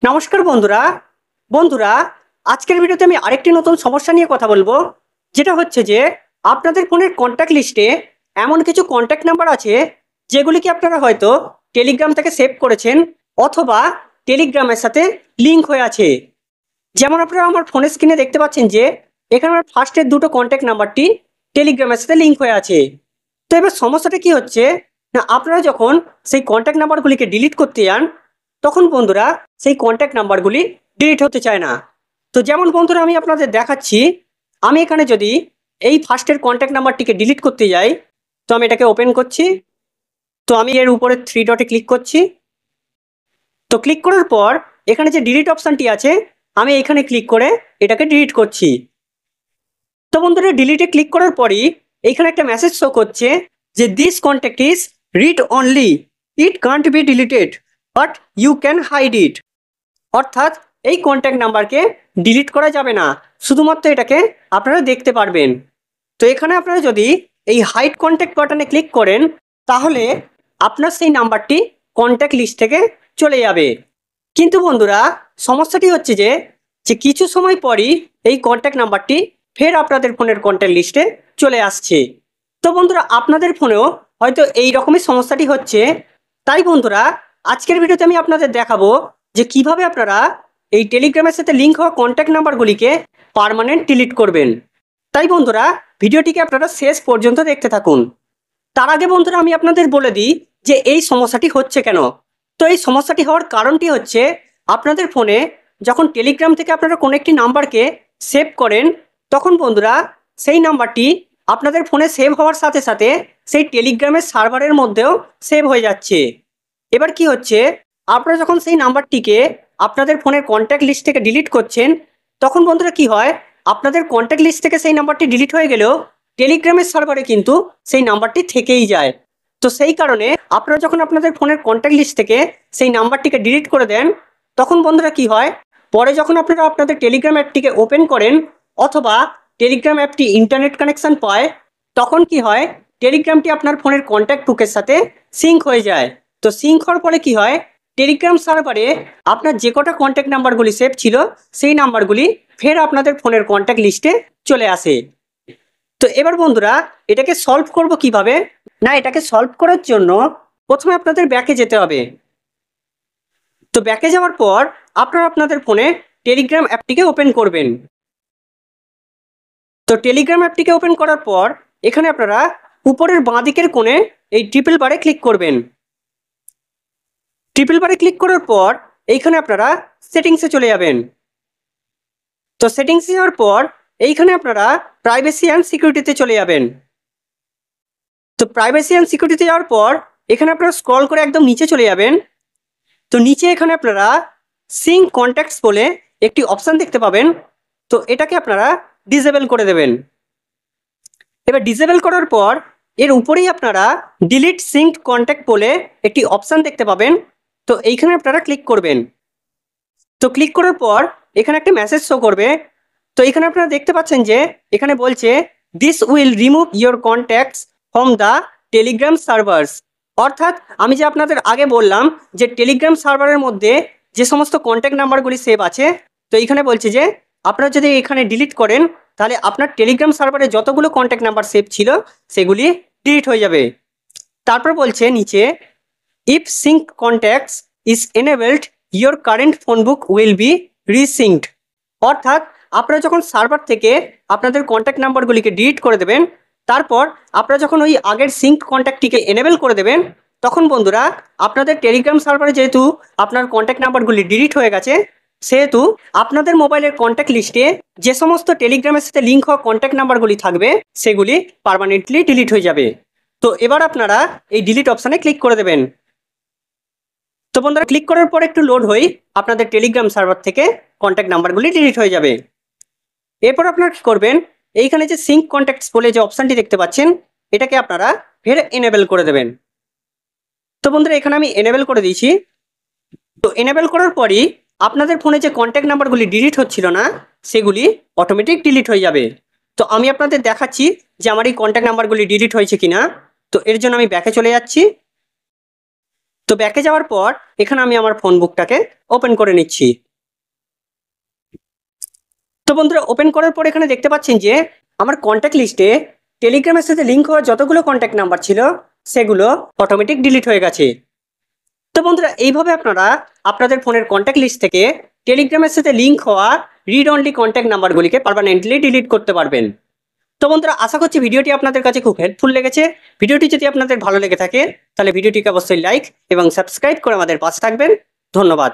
নমস্কার বন্ধুরা বন্ধুরা আজকের ভিডিওতে আমি আরেকটি নতুন সমস্যা নিয়ে কথা বলবো। যেটা হচ্ছে যে আপনাদের ফোনের কন্ট্যাক্ট লিস্টে এমন কিছু কন্ট্যাক্ট নাম্বার আছে যেগুলিকে আপনারা হয়তো টেলিগ্রাম থেকে সেভ করেছেন অথবা টেলিগ্রামের সাথে লিংক হয়ে আছে। যেমন আপনারা আমার ফোনের স্ক্রিনে দেখতে পাচ্ছেন যে এখানে আমার ফার্স্টের দুটো কন্ট্যাক্ট নাম্বারটি টেলিগ্রামের সাথে লিংক হয়ে আছে। তো এবার সমস্যাটা কি হচ্ছে না, আপনারা যখন সেই কন্ট্যাক্ট নাম্বারগুলিকে ডিলিট করতে যান তখন বন্ধুরা সেই কন্ট্যাক্ট নাম্বারগুলি ডিলিট হতে চায় না। তো যেমন বন্ধুরা আমি আপনাদের দেখাচ্ছি, আমি এখানে যদি এই ফার্স্টের কন্ট্যাক্ট নাম্বারটিকে ডিলিট করতে যাই, তো আমি এটাকে ওপেন করছি। তো আমি এর উপরে থ্রি ডটে ক্লিক করছি। তো ক্লিক করার পর এখানে যে ডিলিট অপশানটি আছে আমি এখানে ক্লিক করে এটাকে ডিলিট করছি। তো বন্ধুরা ডিলিটে ক্লিক করার পরই এইখানে একটা মেসেজ শো করছে যে this contact is read only, it can't be deleted but you can hide it. অর্থাৎ এই কন্ট্যাক্ট নাম্বারকে ডিলিট করা যাবে না, শুধুমাত্র এটাকে আপনারা দেখতে পারবেন। তো এখানে আপনারা যদি এই হাইড কন্ট্যাক্ট বাটনে ক্লিক করেন তাহলে আপনার সেই নাম্বারটি কন্ট্যাক্ট লিস্ট থেকে চলে যাবে। কিন্তু বন্ধুরা সমস্যাটি হচ্ছে যে কিছু সময় পরই এই কন্ট্যাক্ট নাম্বারটি ফের আপনাদের ফোনের কন্ট্যাক্ট লিস্টে চলে আসছে। তো বন্ধুরা আপনাদের ফোনেও হয়তো এই রকমই সমস্যাটি হচ্ছে। তাই বন্ধুরা আজকের ভিডিওতে আমি আপনাদের দেখাবো যে কিভাবে আপনারা এই টেলিগ্রামের সাথে লিংক হওয়া কন্ট্যাক্ট নাম্বারগুলিকে পার্মানেন্ট ডিলিট করবেন। তাই বন্ধুরা ভিডিওটিকে আপনারা শেষ পর্যন্ত দেখতে থাকুন। তার আগে বন্ধুরা আমি আপনাদের বলে দিই যে এই সমস্যাটি হচ্ছে কেন। তো এই সমস্যাটি হওয়ার কারণটি হচ্ছে আপনাদের ফোনে যখন টেলিগ্রাম থেকে আপনারা কোনো একটি নাম্বারকে সেভ করেন তখন বন্ধুরা সেই নাম্বারটি আপনাদের ফোনে সেভ হওয়ার সাথে সাথে সেই টেলিগ্রামের সার্ভারের মধ্যেও সেভ হয়ে যাচ্ছে। এবার কি হচ্ছে, আপনারা যখন সেই নাম্বারটিকে আপনাদের ফোনের কন্ট্যাক্ট লিস্ট থেকে ডিলিট করছেন তখন বন্ধুরা কি হয়, আপনাদের কন্ট্যাক্ট লিস্ট থেকে সেই নাম্বারটি ডিলিট হয়ে গেলেও টেলিগ্রামের সার্ভারে কিন্তু সেই নাম্বারটি থেকেই যায়। তো সেই কারণে আপনারা যখন আপনাদের ফোনের কন্ট্যাক্ট লিস্ট থেকে সেই নাম্বারটিকে ডিলিট করে দেন তখন বন্ধুরা কি হয়, পরে যখন আপনারা আপনাদের টেলিগ্রাম অ্যাপটিকে ওপেন করেন অথবা টেলিগ্রাম অ্যাপটি ইন্টারনেট কানেকশন পায় তখন কি হয়, টেলিগ্রামটি আপনার ফোনের কন্ট্যাক্ট বুকের সাথে সিঙ্ক হয়ে যায়। তো সিঙ্ক হওয়ার ফলে কি হয়, টেলিগ্রাম সার্ভারে আপনার যে কটা কন্ট্যাক্ট নাম্বারগুলি সেভ ছিল সেই নাম্বারগুলি ফের আপনাদের ফোনের কন্ট্যাক্ট লিস্টে চলে আসে। তো এবার বন্ধুরা এটাকে সলভ করব কিভাবে না, এটাকে সলভ করার জন্য প্রথমে আপনাদের ব্যাকে যেতে হবে। তো ব্যাকে যাওয়ার পর আপনারা আপনাদের ফোনে টেলিগ্রাম অ্যাপটিকে ওপেন করবেন। তো টেলিগ্রাম অ্যাপটিকে ওপেন করার পর এখানে আপনারা উপরের বাঁ দিকের কোণে এই ট্রিপল বারে ক্লিক করবেন। ট্রিপল বারে ক্লিক করার পর এইখানে আপনারা সেটিংসে চলে যাবেন। তো সেটিংসে যাওয়ার পর এইখানে আপনারা প্রাইভেসি অ্যান্ড সিকিউরিটিতে চলে যাবেন। তো প্রাইভেসি অ্যান্ড সিকিউরিটিতে যাওয়ার পর এখানে আপনারা স্ক্রল করে একদম নিচে চলে যাবেন। তো নিচে এখানে আপনারা সিঙ্ক কন্ট্যাক্টস বলে একটি অপশান দেখতে পাবেন। তো এটাকে আপনারা ডিসেবল করে দেবেন। এবার ডিসেবল করার পর এর উপরেই আপনারা ডিলিট সিঙ্ক কন্ট্যাক্ট বলে একটি অপশান দেখতে পাবেন। তো এইখানে আপনারা ক্লিক করবেন। তো ক্লিক করার পর এখানে একটা মেসেজ শো করবে। তো এখানে আপনারা দেখতে পাচ্ছেন যে এখানে বলছে this will remove your contacts from the Telegram servers. অর্থাৎ আমি যে আপনাদের আগে বললাম যে টেলিগ্রাম সার্ভারের মধ্যে যে সমস্ত কন্ট্যাক্ট নাম্বারগুলি সেভ আছে, তো এইখানে বলছে যে আপনারা যদি এখানে ডিলিট করেন তাহলে আপনার টেলিগ্রাম সার্ভারে যতগুলো কন্ট্যাক্ট নাম্বার সেভ ছিল সেগুলি ডিলিট হয়ে যাবে। তারপর বলছে নিচে if sync contacts is enabled your current phone book will be resynced. অর্থাৎ আপনারা যখন সার্ভার থেকে আপনাদের কন্ট্যাক্ট নাম্বারগুলিকে ডিলিট করে দেবেন তারপর আপনারা যখন ওই আগের সিঙ্ক কন্ট্যাক্টটিকে এনেবল করে দেবেন তখন বন্ধুরা আপনাদের টেলিগ্রাম সার্ভারে যেহেতু আপনার কন্ট্যাক্ট নাম্বারগুলি ডিলিট হয়ে গেছে সেহেতু আপনাদের মোবাইলের কন্ট্যাক্ট লিস্টে যে সমস্ত টেলিগ্রামের সাথে লিঙ্ক হওয়া কন্ট্যাক্ট নাম্বারগুলি থাকবে সেগুলি পার্মানেন্টলি ডিলিট হয়ে যাবে। তো এবার আপনারা এই ডিলিট অপশানে ক্লিক করে দেবেন। তো বন্ধুরা ক্লিক করার পর একটু লোড হই আপনাদের টেলিগ্রাম সার্ভার থেকে কন্ট্যাক্ট নাম্বারগুলি ডিলিট হয়ে যাবে। এরপর আপনারা কি করবেন, এইখানে যে সিঙ্ক কন্ট্যাক্টস বলে যে অপশানটি দেখতে পাচ্ছেন এটাকে আপনারা ফের এনেবল করে দেবেন। তো বন্ধুরা এখানে আমি এনেবল করে দিয়েছি। তো এনেবল করার পরই আপনাদের ফোনে যে কন্ট্যাক্ট নাম্বারগুলি ডিলিট হচ্ছিল না সেগুলি অটোমেটিক ডিলিট হয়ে যাবে। তো আমি আপনাদের দেখাচ্ছি যে আমার এই কন্ট্যাক্ট নাম্বারগুলি ডিলিট হয়েছে কিনা। তো এর জন্য আমি ব্যাকে চলে যাচ্ছি। তো তো ব্যাকে যাওয়ার পর এখানে আমি আমার ফোন বুকটাকে ওপেন করে নিচ্ছি। তো বন্ধুরা ওপেন করার পর এখানে দেখতে পাচ্ছেন যে আমার কন্ট্যাক্ট লিস্টে টেলিগ্রামের সাথে লিঙ্ক হওয়া যতগুলো কন্ট্যাক্ট নাম্বার ছিল সেগুলো অটোমেটিক ডিলিট হয়ে গেছে। তো বন্ধুরা এইভাবে আপনারা আপনাদের ফোনের কন্ট্যাক্ট লিস্ট থেকে টেলিগ্রামের সাথে লিঙ্ক হওয়া রিড অনলি কন্ট্যাক্ট নাম্বারগুলিকে পার্মানেন্টলি ডিলিট করতে পারবেন। তো বন্ধুরা আশা করছি ভিডিওটি আপনাদের কাছে খুব হেল্পফুল লেগেছে। ভিডিওটি যদি আপনাদের ভালো লেগে থাকে তাহলে ভিডিওটিকে অবশ্যই লাইক এবং সাবস্ক্রাইব করে আমাদের পাশে থাকবেন। ধন্যবাদ।